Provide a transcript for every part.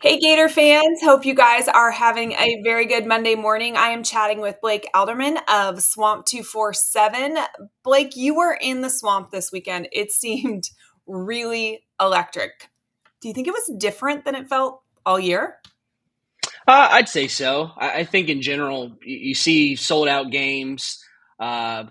Hey, Gator fans. Hope you guys are having a very good Monday morning. I am chatting with Blake Alderman of Swamp 247. Blake, you were in the swamp this weekend. It seemed really electric. Do you think it was different than it felt all year? I'd say so. I think in general, you see sold out games, uh,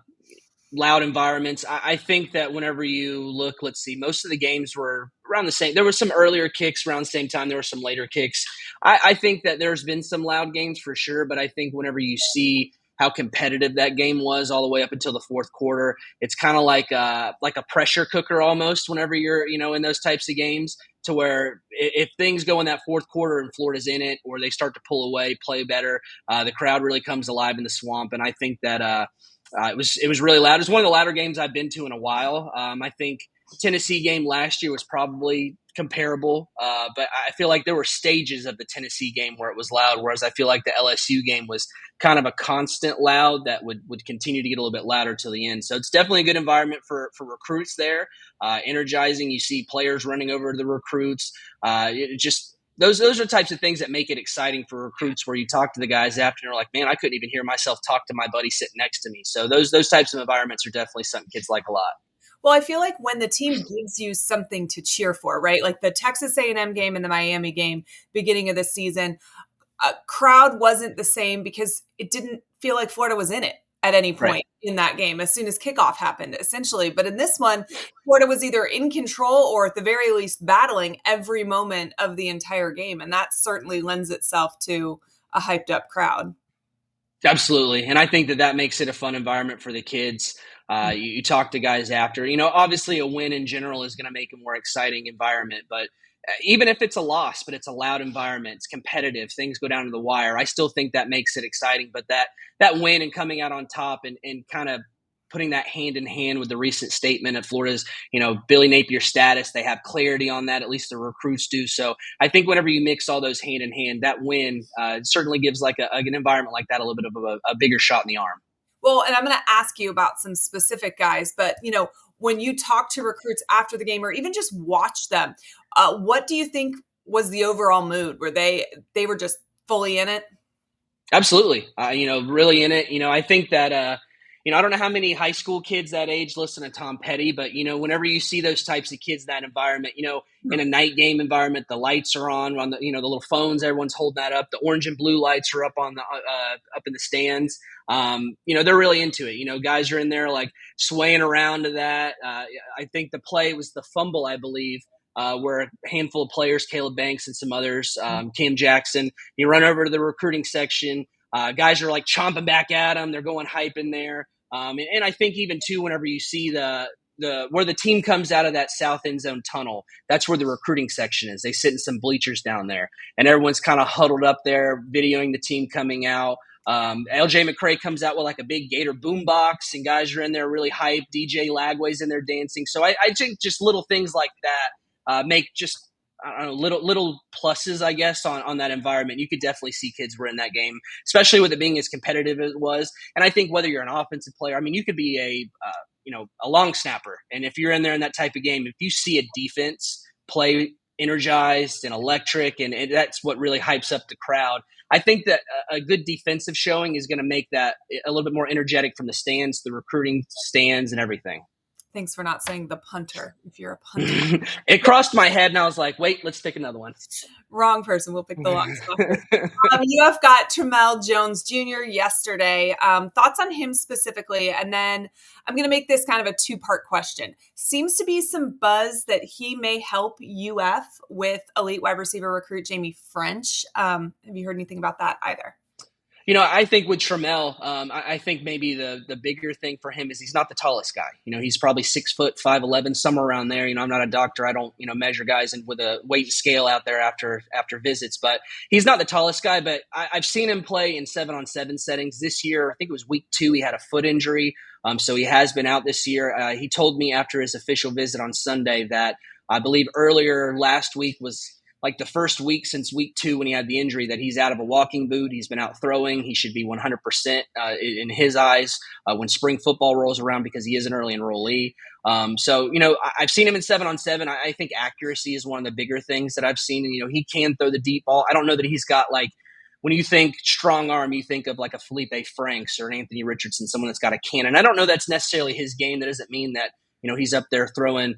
loud environments. I think that whenever you look, let's see, most of the games were around the same. There were some earlier kicks around the same time. There were some later kicks. I think that there's been some loud games for sure, but I think whenever you see how competitive that game was all the way up until the fourth quarter, it's kind of like a pressure cooker almost. Whenever you're in those types of games, to where if things go in that fourth quarter and Florida's in it, or they start to pull away, play better, the crowd really comes alive in the swamp, and I think that. It was really loud. It was one of the louder games I've been to in a while. I think Tennessee game last year was probably comparable, but I feel like there were stages of the Tennessee game where it was loud, whereas I feel like the LSU game was kind of a constant loud that would continue to get a little bit louder till the end. So it's definitely a good environment for recruits there, energizing. You see players running over to the recruits. It just those are types of things that make it exciting for recruits, where you talk to the guys after and they're like, man, I couldn't even hear myself talk to my buddy sitting next to me. So those types of environments are definitely something kids like a lot. Well, I feel like when the team gives you something to cheer for, right? Like the Texas A&M game and the Miami game, beginning of the season, crowd wasn't the same because it didn't feel like Florida was in it at any Right. point in that game as soon as kickoff happened, essentially. But in this one, Florida was either in control or at the very least battling every moment of the entire game. And that certainly lends itself to a hyped up crowd. Absolutely. And I think that makes it a fun environment for the kids. You talk to guys after, obviously a win in general is going to make a more exciting environment, but even if it's a loss, but it's a loud environment, it's competitive, things go down to the wire. I still think that makes it exciting, but that win and coming out on top and kind of putting that hand in hand with the recent statement of Florida's, Billy Napier status, they have clarity on that, at least the recruits do. So I think whenever you mix all those hand in hand, that win certainly gives like an environment like that a little bit of a bigger shot in the arm. Well, and I'm going to ask you about some specific guys, but when you talk to recruits after the game or even just watch them, what do you think was the overall mood? Were they were just fully in it? Absolutely. Really in it. I think that, I don't know how many high school kids that age listen to Tom Petty, but, whenever you see those types of kids, that environment, in a night game environment, the lights are on the little phones, everyone's holding that up. The orange and blue lights are up on up in the stands. They're really into it. Guys are in there like swaying around to that. I think the play was the fumble, I believe, where a handful of players, Caleb Banks and some others, Cam Jackson, you run over to the recruiting section. Guys are like chomping back at them. They're going hype in there. And I think even too, whenever you see the where the team comes out of that south end zone tunnel, that's where the recruiting section is. They sit in some bleachers down there, and everyone's kind of huddled up there, videoing the team coming out. LJ McCray comes out with like a big Gator boombox, and guys are in there really hyped. DJ Lagway's in there dancing. So I think just little things like that make just I don't know, little pluses, I guess, on that environment. You could definitely see kids were in that game, especially with it being as competitive as it was. And I think whether you're an offensive player, I mean, you could be a long snapper, and if you're in there in that type of game, if you see a defense play energized and electric, and that's what really hypes up the crowd. I think that a good defensive showing is going to make that a little bit more energetic from the stands, the recruiting stands, and everything. Thanks for not saying the punter if you're a punter. It crossed my head, and I was like, wait, let's pick another one. Wrong person. We'll pick the long snapper. UF got Tal Jones Jr. yesterday. Thoughts on him specifically? And then I'm going to make this kind of a two-part question. Seems to be some buzz that he may help UF with elite wide receiver recruit Jamie French. Have you heard anything about that either? I think with Trammell, I think maybe the bigger thing for him is he's not the tallest guy. He's probably 6', 5'11", somewhere around there. I'm not a doctor. I don't, measure guys with a weight scale out there after visits, but he's not the tallest guy. But I've seen him play in 7-on-7 settings this year. I think it was week 2. He had a foot injury. So he has been out this year. He told me after his official visit on Sunday that I believe earlier last week was like the first week since week 2 when he had the injury that he's out of a walking boot. He's been out throwing. He should be 100% in his eyes when spring football rolls around because he is an early enrollee. So, I've seen him in 7-on-7. I think accuracy is one of the bigger things that I've seen. And, he can throw the deep ball. I don't know that he's got when you think strong arm, you think of like a Felipe Franks or an Anthony Richardson, someone that's got a cannon. I don't know that's necessarily his game. That doesn't mean that, he's up there throwing,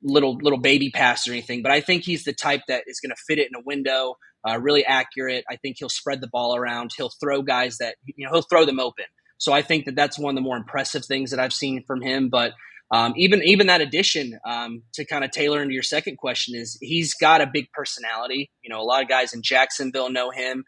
little baby pass or anything. But I think he's the type that is going to fit it in a window, really accurate. I think he'll spread the ball around. He'll throw guys that, he'll throw them open. So I think that that's one of the more impressive things that I've seen from him. But even that addition to kind of tailor into your second question is he's got a big personality. A lot of guys in Jacksonville know him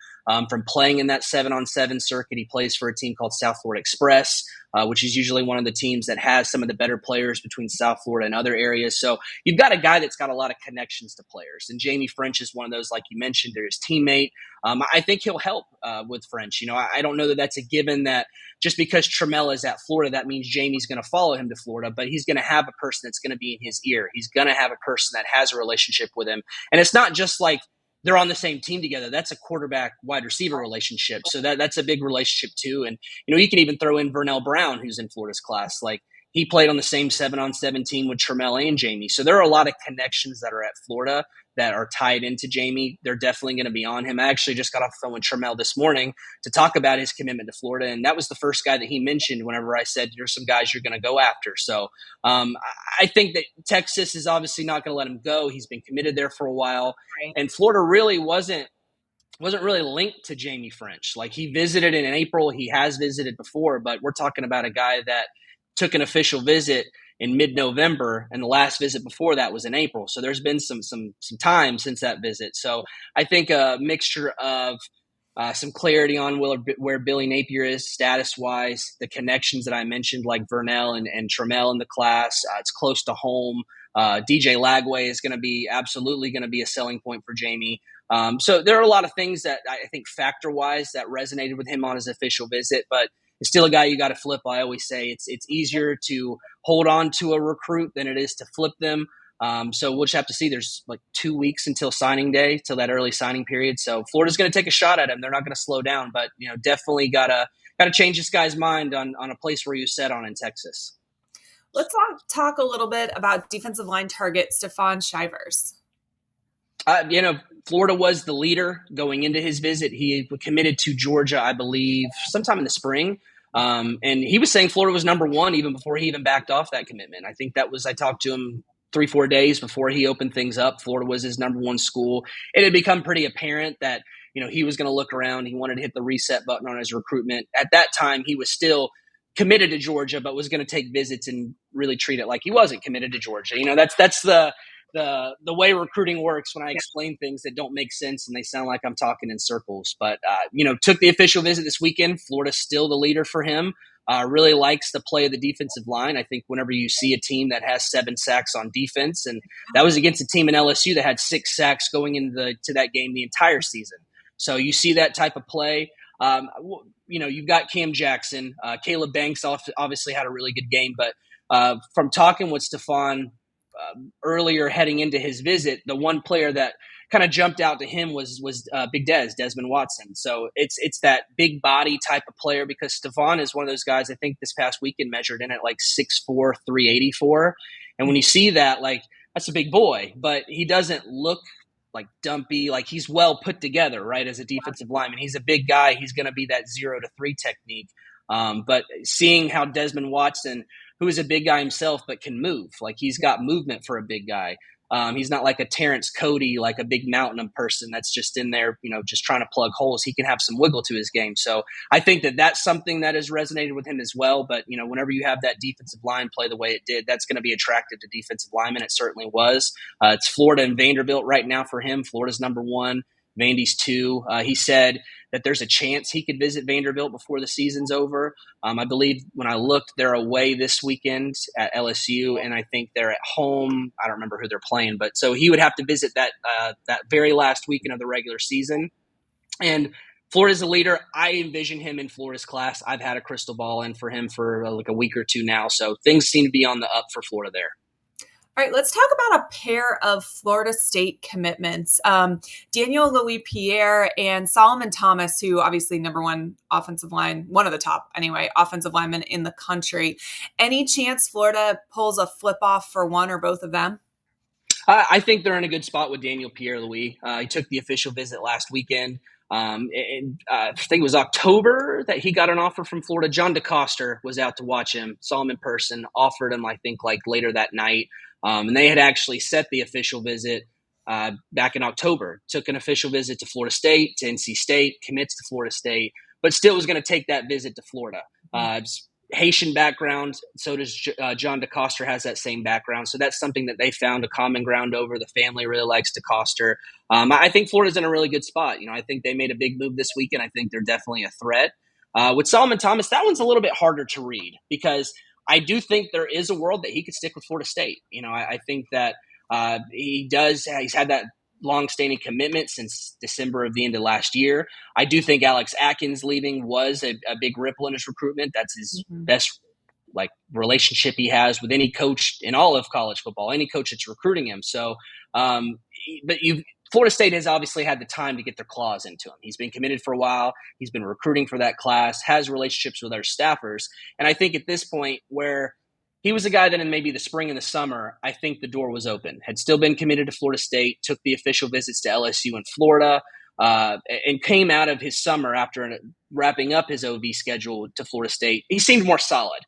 from playing in that 7-on-7 circuit. He plays for a team called South Florida Express, which is usually one of the teams that has some of the better players between South Florida and other areas. So you've got a guy that's got a lot of connections to players. And Jamie French is one of those, like you mentioned, they're his teammate. I think he'll help with French. I don't know that that's a given that just because Trammell is at Florida, that means Jamie's going to follow him to Florida, but he's going to have a person that's going to be in his ear. He's going to have a person that has a relationship with him. And it's not just like they're on the same team together. That's a quarterback wide receiver relationship. So that's a big relationship too. And, you can even throw in Vernell Brown, who's in Florida's class. Like he played on the same 7-on-7 team with Trammell and Jamie. So there are a lot of connections that are at Florida that are tied into Jamie. They're definitely going to be on him. I actually just got off the phone with Trammell this morning to talk about his commitment to Florida. And that was the first guy that he mentioned whenever I said, there's some guys you're going to go after. So I think that Texas is obviously not going to let him go. He's been committed there for a while. Right. And Florida really wasn't really linked to Jamie French. Like he visited in April. He has visited before, but we're talking about a guy that took an official visit in mid-November, and the last visit before that was in April. So there's been some time since that visit. So I think a mixture of some clarity on where Billy Napier is status-wise, the connections that I mentioned, like Vernell and Trammell in the class. It's close to home. DJ Lagway is absolutely going to be a selling point for Jamie. So there are a lot of things that I think factor-wise that resonated with him on his official visit, but it's still a guy you got to flip. I always say it's easier to hold on to a recruit than it is to flip them. So we'll just have to see. There's like 2 weeks until signing day, till that early signing period. So Florida's going to take a shot at him. They're not going to slow down, but definitely gotta change this guy's mind on a place where you set on in Texas. Let's talk a little bit about defensive line target Stefan Shyers. Florida was the leader going into his visit. He committed to Georgia, I believe, sometime in the spring. And he was saying Florida was number one even before he even backed off that commitment. I think I talked to him 3-4 days before he opened things up. Florida was his number one school. It had become pretty apparent that, he was going to look around. He wanted to hit the reset button on his recruitment. At that time, he was still committed to Georgia, but was going to take visits and really treat it like he wasn't committed to Georgia. That's the way recruiting works when I explain things that don't make sense and they sound like I'm talking in circles. But, took the official visit this weekend. Florida's still the leader for him. Really likes the play of the defensive line. I think whenever you see a team that has 7 sacks on defense, and that was against a team in LSU that had 6 sacks going into that game the entire season. So you see that type of play. You've got Cam Jackson. Caleb Banks obviously had a really good game. But from talking with Stefan earlier heading into his visit, the one player that kind of jumped out to him was Big Desmond Watson. So it's that big body type of player because Stefan is one of those guys I think this past weekend measured in at like 6'4", 384. And when you see that, like that's a big boy, but he doesn't look like dumpy, like he's well put together, right? As a defensive lineman, he's a big guy. He's going to be that 0 to 3 technique. But seeing how Desmond Watson, who is a big guy himself, but can move, like he's got movement for a big guy. He's not like a Terrence Cody, like a big mountain of person that's just in there, just trying to plug holes. He can have some wiggle to his game. So I think that that's something that has resonated with him as well. But, whenever you have that defensive line play the way it did, that's going to be attractive to defensive linemen. It certainly was. It's Florida and Vanderbilt right now for him. Florida's number 1. Vandy's 2. He said that there's a chance he could visit Vanderbilt before the season's over. I believe when I looked, they're away this weekend at LSU, and I think they're at home. I don't remember who they're playing, but so he would have to visit that very last weekend of the regular season. And Florida's a leader. I envision him in Florida's class. I've had a crystal ball in for him for like a week or two now, so things seem to be on the up for Florida there. All right, let's talk about a pair of Florida State commitments. Daniel Louis Pierre and Solomon Thomas, who obviously number one offensive line, one of the top anyway, offensive linemen in the country. Any chance Florida pulls a flip off for one or both of them? I think they're in a good spot with Daniel Pierre-Louis. He took the official visit last weekend. I think it was October that he got an offer from Florida. John DeCoster was out to watch him, saw him in person, offered him, I think, like later that night. And they had actually set the official visit back in October. Took an official visit to Florida State, to NC State, commits to Florida State, but still was going to take that visit to Florida. Haitian background, so does John DeCoster has that same background. So that's something that they found a common ground over. The family really likes DeCoster. I think Florida's in a really good spot. I think they made a big move this weekend. I think they're definitely a threat. With Solomon Thomas, that one's a little bit harder to read because I do think there is a world that he could stick with Florida State. I think that he does. He's had that long-standing commitment since December of the end of last year. I do think Alex Atkins leaving was a big ripple in his recruitment. That's his best relationship he has with any coach in all of college football, any coach that's recruiting him. So, but Florida State has obviously had the time to get their claws into him. He's been committed for a while. He's been recruiting for that class, has relationships with our staffers. And I think at this point where he was a guy that in maybe the spring and the summer, I think the door was open, had still been committed to Florida State, took the official visits to LSU and Florida, and came out of his summer after wrapping up his OV schedule to Florida State. He seemed more solid.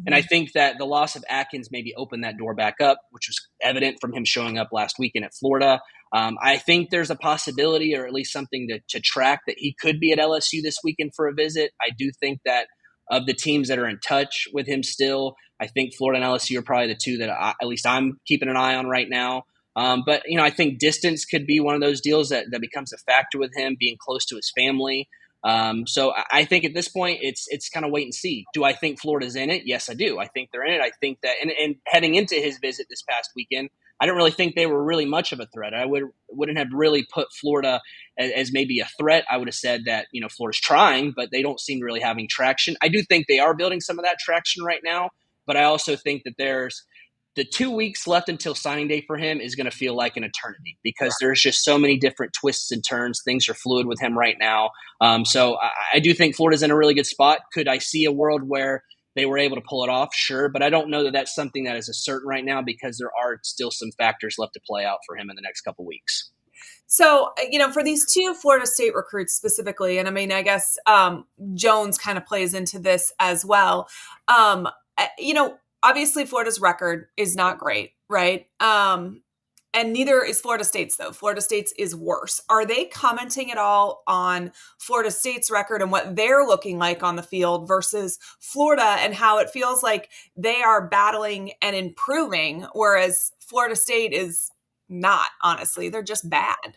And I think that the loss of Atkins maybe opened that door back up, which was evident from him showing up last weekend at Florida. I think there's a possibility, or at least something to track, that he could be at LSU this weekend for a visit. I do think that of the teams that are in touch with him still, I think Florida and LSU are probably the two that at least I'm keeping an eye on right now. But I think distance could be one of those deals that becomes a factor with him, being close to his family. So I think at this point, it's kind of wait and see. Do I think Florida's in it? Yes, I do. I think they're in it. I think that, and heading into his visit this past weekend, I didn't really think they were really much of a threat. I wouldn't have really put Florida as maybe a threat. I would have said that, Florida's trying, but they don't seem really having traction. I do think they are building some of that traction right now, but I also think that there's the 2 weeks left until signing day for him is going to feel like an eternity because there's just so many different twists and turns. Things are fluid with him right now. So I do think Florida's in a really good spot. Could I see a world where they were able to pull it off? Sure. But I don't know that that's something that is a certain right now because there are still some factors left to play out for him in the next couple weeks. So, for these two Florida State recruits specifically, and I mean, I guess Jones kind of plays into this as well. Obviously Florida's record is not great, right? And neither is Florida State's, though. Florida State's is worse. Are they commenting at all on Florida State's record and what they're looking like on the field versus Florida and how it feels like they are battling and improving, whereas Florida State is not, honestly. They're just bad.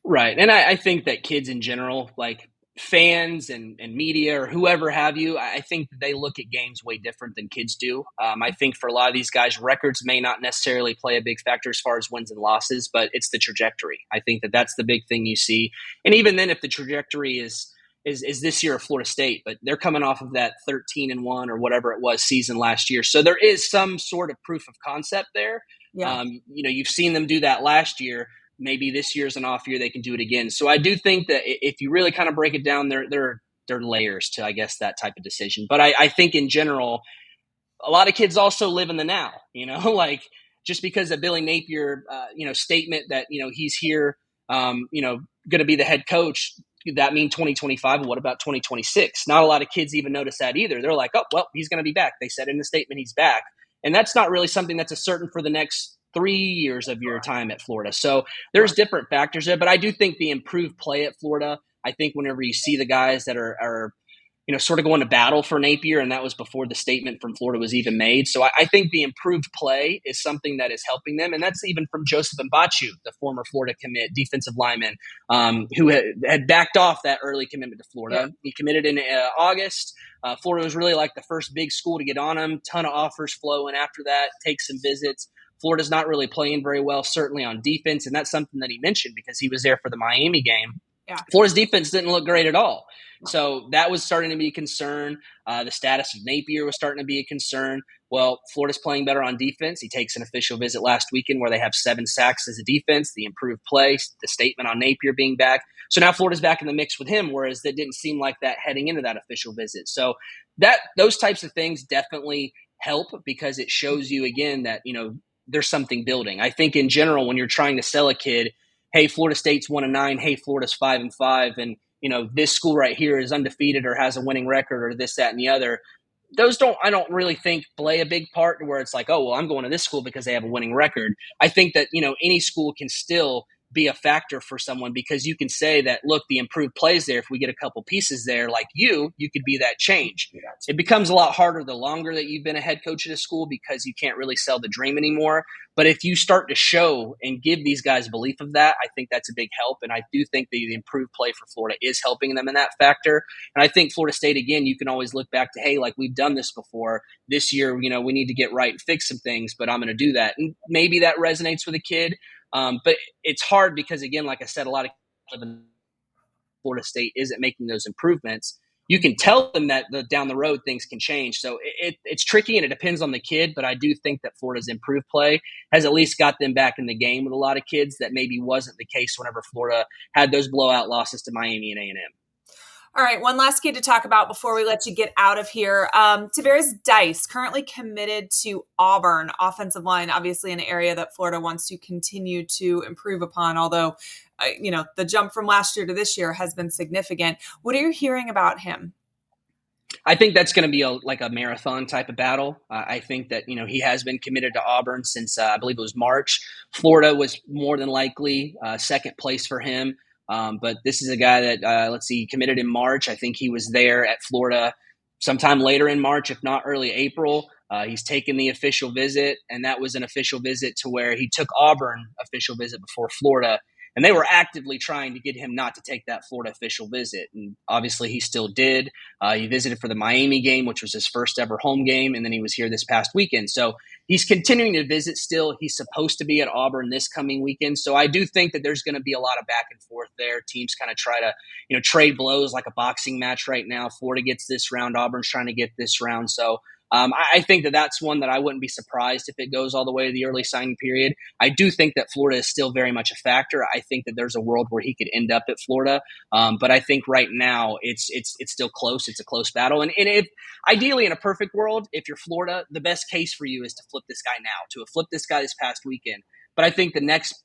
Right. And I think that kids in general, like fans and media or whoever have you, I think they look at games way different than kids do. I think for a lot of these guys, records may not necessarily play a big factor as far as wins and losses, but it's the trajectory. I think that that's the big thing you see. And even then, if the trajectory is this year of Florida State, but they're coming off of that 13-1 or whatever it was season last year. So there is some sort of proof of concept there. Yeah. You've seen them do that last year. Maybe this year's an off year, they can do it again. So I do think that if you really kind of break it down, there are layers to, I guess, that type of decision. But I think in general, a lot of kids also live in the now, like just because of Billy Napier, statement that, he's here, going to be the head coach, that mean 2025? And what about 2026? Not a lot of kids even notice that either. They're like, oh, well, he's going to be back. They said in the statement he's back. And that's not really something that's a certain for the next 3 years of your time at Florida. So there's different factors there, but I do think the improved play at Florida, I think whenever you see the guys that are sort of going to battle for Napier, and that was before the statement from Florida was even made. So I think the improved play is something that is helping them. And that's even from Joseph Mbachu, the former Florida commit, defensive lineman, who had backed off that early commitment to Florida. Yeah. He committed in August. Florida was really like the first big school to get on him. Ton of offers flowing after that, take some visits. Florida's not really playing very well, certainly on defense. And that's something that he mentioned because he was there for the Miami game. Yeah. Florida's defense didn't look great at all. So that was starting to be a concern. The status of Napier was starting to be a concern. Well, Florida's playing better on defense. He takes an official visit last weekend where they have 7 sacks as a defense, the improved play, the statement on Napier being back. So now Florida's back in the mix with him, whereas that didn't seem like that heading into that official visit. So those types of things definitely help because it shows you again that, there's something building. I think in general, when you're trying to sell a kid, hey, Florida State's 1-9, hey, Florida's 5-5, and this school right here is undefeated or has a winning record or this, that, and the other. I don't really think play a big part where it's like, oh, well, I'm going to this school because they have a winning record. I think that, any school can still be a factor for someone because you can say that, look, the improved plays there, if we get a couple pieces there like you could be that change. It becomes a lot harder the longer that you've been a head coach at a school because you can't really sell the dream anymore. But if you start to show and give these guys belief of that, I think that's a big help. And I do think the improved play for Florida is helping them in that factor. And I think Florida State, again, you can always look back to, hey, like we've done this before. This year, we need to get right and fix some things, but I'm going to do that. And maybe that resonates with a kid. But it's hard because, again, like I said, a lot of kids in Florida State isn't making those improvements. You can tell them that down the road things can change. So it's tricky and it depends on the kid. But I do think that Florida's improved play has at least got them back in the game with a lot of kids that maybe wasn't the case whenever Florida had those blowout losses to Miami and A&M. All right, one last kid to talk about before we let you get out of here. Tavares Dice, currently committed to Auburn, offensive line, obviously an area that Florida wants to continue to improve upon, although, the jump from last year to this year has been significant. What are you hearing about him? I think that's going to be a marathon type of battle. I think that, he has been committed to Auburn since I believe it was March. Florida was more than likely second place for him. But this is a guy that, committed in March. I think he was there at Florida sometime later in March, if not early April. He's taken the official visit, and that was an official visit to where he took Auburn official visit before Florida. And they were actively trying to get him not to take that Florida official visit. And obviously he still did. He visited for the Miami game, which was his first ever home game. And then he was here this past weekend. So he's continuing to visit still. He's supposed to be at Auburn this coming weekend. So I do think that there's going to be a lot of back and forth there. Teams kind of try to, trade blows like a boxing match right now. Florida gets this round. Auburn's trying to get this round. So I think that that's one that I wouldn't be surprised if it goes all the way to the early signing period. I do think that Florida is still very much a factor. I think that there's a world where he could end up at Florida. But I think right now it's still close. It's a close battle. And if ideally in a perfect world, if you're Florida, the best case for you is to flip this guy now, to have flipped this guy this past weekend. But I think the next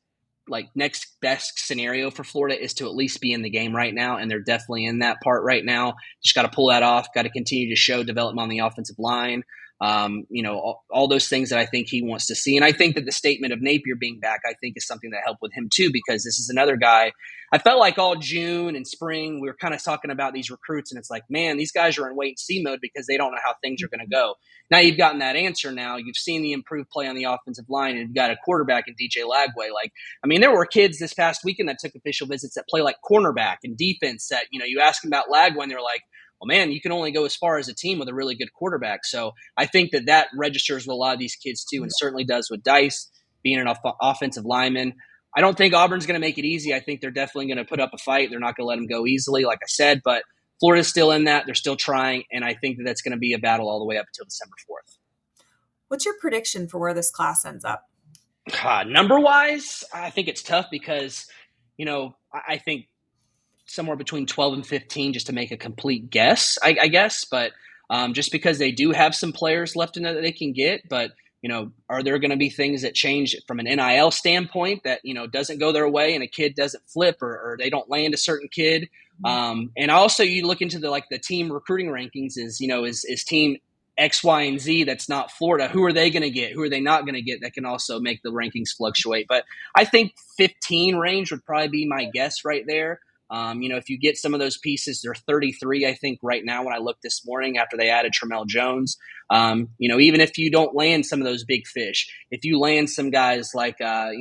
best scenario for Florida is to at least be in the game right now, and they're definitely in that part right now. Just got to pull that off, got to continue to show development on the offensive line. All those things that I think he wants to see. And I think that the statement of Napier being back, I think is something that helped with him too, because this is another guy. I felt like all June and spring, we were kind of talking about these recruits, and it's like, man, these guys are in wait and see mode because they don't know how things are going to go. Now you've gotten that answer now. You've seen the improved play on the offensive line, and you've got a quarterback in DJ Lagway. There were kids this past weekend that took official visits that play like cornerback and defense that, you ask them about Lagway, and they're like, well, man, you can only go as far as a team with a really good quarterback. So I think that registers with a lot of these kids too, and certainly does with Dice being an offensive lineman. I don't think Auburn's going to make it easy. I think they're definitely going to put up a fight. They're not going to let them go easily, like I said, but Florida's still in that. They're still trying, and I think that that's going to be a battle all the way up until December 4th. What's your prediction for where this class ends up? Number-wise, I think it's tough because, I think somewhere between 12 and 15 just to make a complete guess, I guess. But just because they do have some players left in there that they can get. But, are there going to be things that change from an NIL standpoint that, doesn't go their way and a kid doesn't flip or they don't land a certain kid? And also you look into the team recruiting rankings is team X, Y, and Z that's not Florida. Who are they going to get? Who are they not going to get? That can also make the rankings fluctuate. But I think 15 range would probably be my guess right there. If you get some of those pieces, they're 33, I think, right now when I looked this morning after they added Tal Jones. Even if you don't land some of those big fish, if you land some guys like, a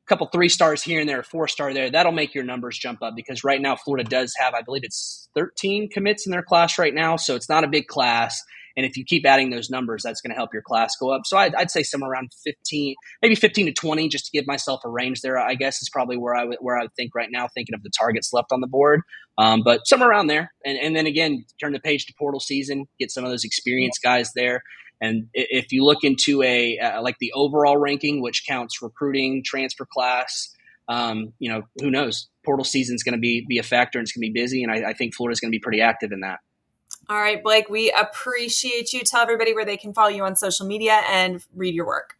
couple 3 stars here and there, 4-star there, that'll make your numbers jump up because right now Florida does have, I believe it's 13 commits in their class right now. So it's not a big class. And if you keep adding those numbers, that's going to help your class go up. So I'd say somewhere around 15, maybe 15 to 20, just to give myself a range there, I guess is probably where I would think right now, thinking of the targets left on the board. But somewhere around there. And then again, turn the page to portal season, get some of those experienced guys there. And if you look into like the overall ranking, which counts recruiting, transfer class, who knows? Portal season is going to be a factor, and it's going to be busy. And I think Florida's going to be pretty active in that. All right, Blake, we appreciate you. Tell everybody where they can follow you on social media and read your work.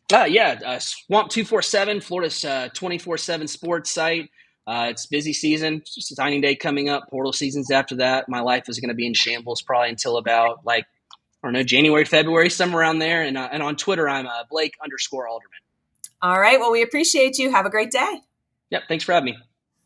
Swamp 247, Florida's 24/7 sports site. It's busy season. It's just a signing day coming up. Portal season's after that. My life is going to be in shambles probably until about January, February, somewhere around there. And on Twitter, I'm Blake _Alderman. All right. Well, we appreciate you. Have a great day. Yep. Thanks for having me.